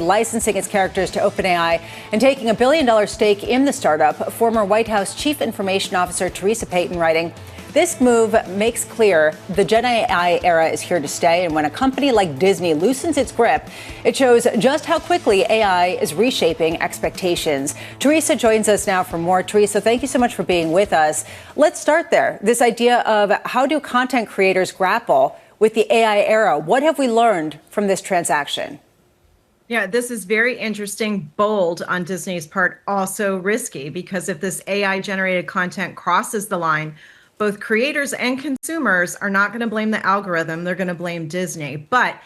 licensing its characters to OpenAI and taking $1 billion stake in the startup. Former White House Chief Information Officer Theresa Payton writing, "This move makes clear the Gen AI era is here to stay, and when a company like Disney loosens its grip, it shows just how quickly AI is reshaping expectations." Theresa joins us now for more. Theresa, thank you so much for being with us. Let's start there. This idea of how do content creators grapple with the AI era? What have we learned from this transaction? Yeah, this is very interesting, bold on Disney's part, also risky, because if this AI-generated content crosses the line, both creators and consumers are not going to blame the algorithm. They're going to blame Disney. But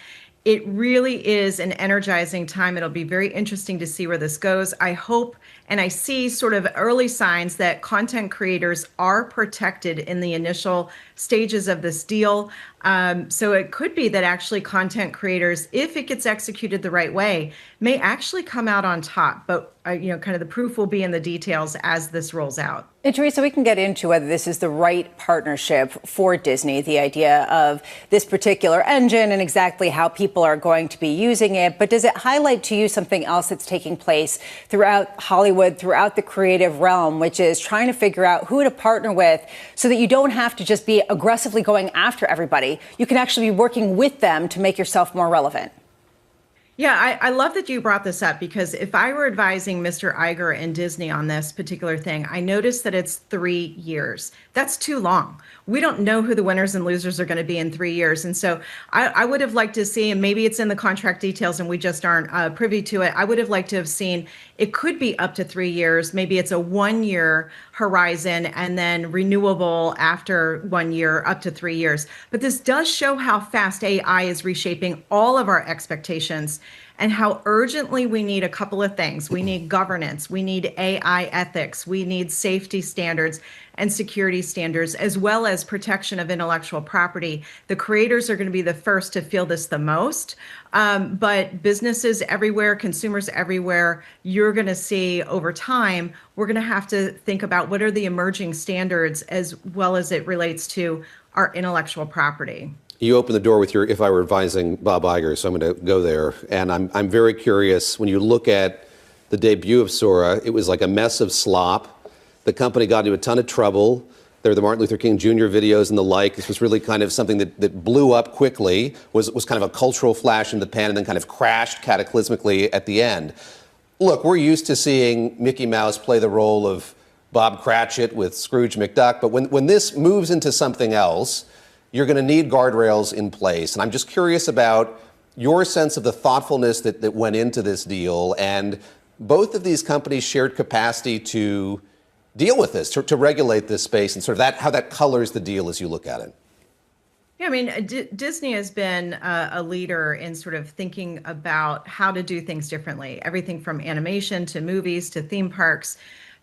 it really is an energizing time. It'll be very interesting to see where this goes. I hope and I see sort of early signs that content creators are protected in the initial stages of this deal. So it could be that actually content creators, if it gets executed the right way, may actually come out on top. But, kind of the proof will be in the details as this rolls out. And Theresa, we can get into whether this is the right partnership for Disney, the idea of this particular engine and exactly how people are going to be using it. But does it highlight to you something else that's taking place throughout Hollywood, throughout the creative realm, which is trying to figure out who to partner with so that you don't have to just be aggressively going after everybody? You can actually be working with them to make yourself more relevant. Yeah, I love that you brought this up, because if I were advising Mr. Iger and Disney on this particular thing, I noticed that it's 3 years. That's too long. We don't know who the winners and losers are going to be in 3 years. And so I would have liked to see, and maybe it's in the contract details and we just aren't privy to it, I would have liked to have seen it could be up to 3 years. Maybe it's a 1 year horizon and then renewable after 1 year up to 3 years. But this does show how fast AI is reshaping all of our expectations and how urgently we need a couple of things. We need governance, we need AI ethics, we need safety standards and security standards, as well as protection of intellectual property. The creators are going to be the first to feel this the most, but businesses everywhere, consumers everywhere, you're going to see over time, we're going to have to think about what are the emerging standards as well as it relates to our intellectual property. You opened the door with your "if I were advising Bob Iger," so I'm going to go there. And I'm very curious, when you look at the debut of Sora, it was like a mess of slop. The company got into a ton of trouble. There were the Martin Luther King Jr. videos and the like. This was really kind of something that blew up quickly, was kind of a cultural flash in the pan, and then kind of crashed cataclysmically at the end. Look, we're used to seeing Mickey Mouse play the role of Bob Cratchit with Scrooge McDuck, but when this moves into something else, you're going to need guardrails in place. And I'm just curious about your sense of the thoughtfulness that went into this deal, and both of these companies' shared capacity to deal with this, to regulate this space, and sort of how that colors the deal as you look at it. Yeah, I mean, Disney has been a leader in sort of thinking about how to do things differently, everything from animation to movies to theme parks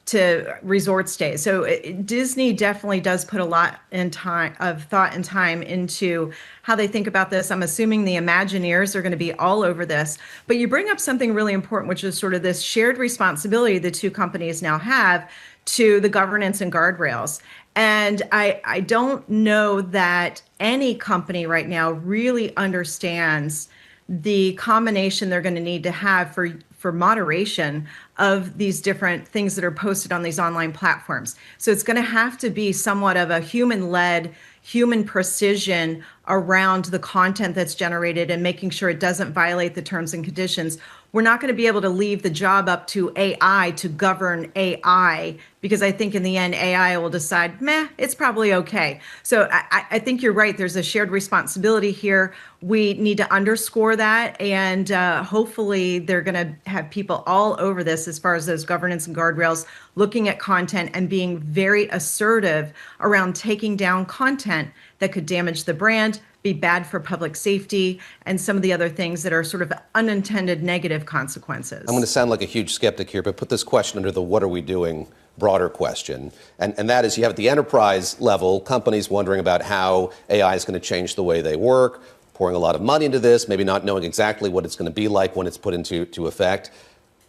to resort stays. So Disney definitely does put a lot of thought and time into how they think about this. I'm assuming the Imagineers are going to be all over this. But you bring up something really important, which is sort of this shared responsibility the two companies now have to the governance and guardrails. And I don't know that any company right now really understands the combination they're going to need to have for moderation of these different things that are posted on these online platforms. So it's going to have to be somewhat of a human-led, human precision around the content that's generated and making sure it doesn't violate the terms and conditions. We're not going to be able to leave the job up to AI to govern AI, because I think in the end, AI will decide, it's probably okay. So I think you're right. There's a shared responsibility here. We need to underscore that. And hopefully they're going to have people all over this as far as those governance and guardrails, looking at content and being very assertive around taking down content that could damage the brand, be bad for public safety, and some of the other things that are sort of unintended negative consequences. I'm going to sound like a huge skeptic here, but put this question under the "what are we doing" broader question. And that is, you have at the enterprise level companies wondering about how AI is going to change the way they work, pouring a lot of money into this, maybe not knowing exactly what it's going to be like when it's put into effect.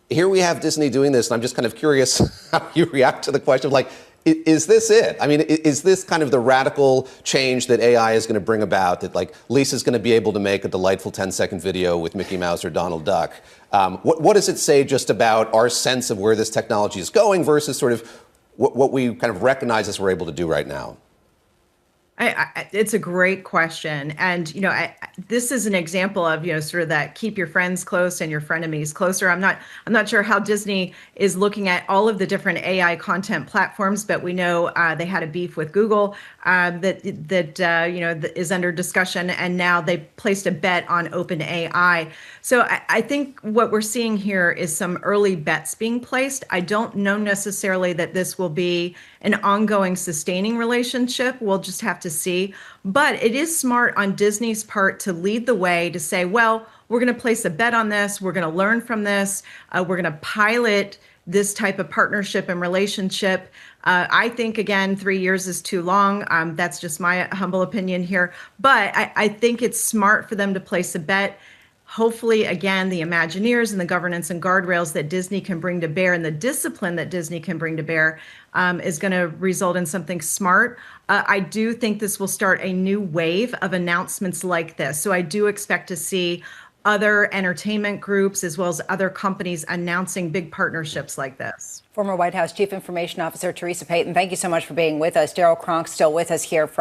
Here we have Disney doing this, and I'm just kind of curious how you react to the question of, like, is this it? I mean, is this kind of the radical change that AI is going to bring about, that like Lisa's going to be able to make a delightful 10-second video with Mickey Mouse or Donald Duck? What does it say just about our sense of where this technology is going versus sort of what we kind of recognize as we're able to do right now? It's a great question. And, this is an example of, sort of that keep your friends close and your frenemies closer. I'm not sure how Disney is looking at all of the different AI content platforms, but we know they had a beef with Google that is under discussion. And now they placed a bet on OpenAI. So I think what we're seeing here is some early bets being placed. I don't know necessarily that this will be an ongoing sustaining relationship. We'll just have to see. But it is smart on Disney's part to lead the way, to say, well, we're going to place a bet on this. We're going to learn from this. We're going to pilot this type of partnership and relationship. I think, again, 3 years is too long. That's just my humble opinion here. But I think it's smart for them to place a bet. Hopefully, again, the Imagineers and the governance and guardrails that Disney can bring to bear and the discipline that Disney can bring to bear is going to result in something smart. I do think this will start a new wave of announcements like this. So I do expect to see other entertainment groups as well as other companies announcing big partnerships like this. Former White House Chief Information Officer Theresa Payton, thank you so much for being with us. Daryl Cronk still with us here from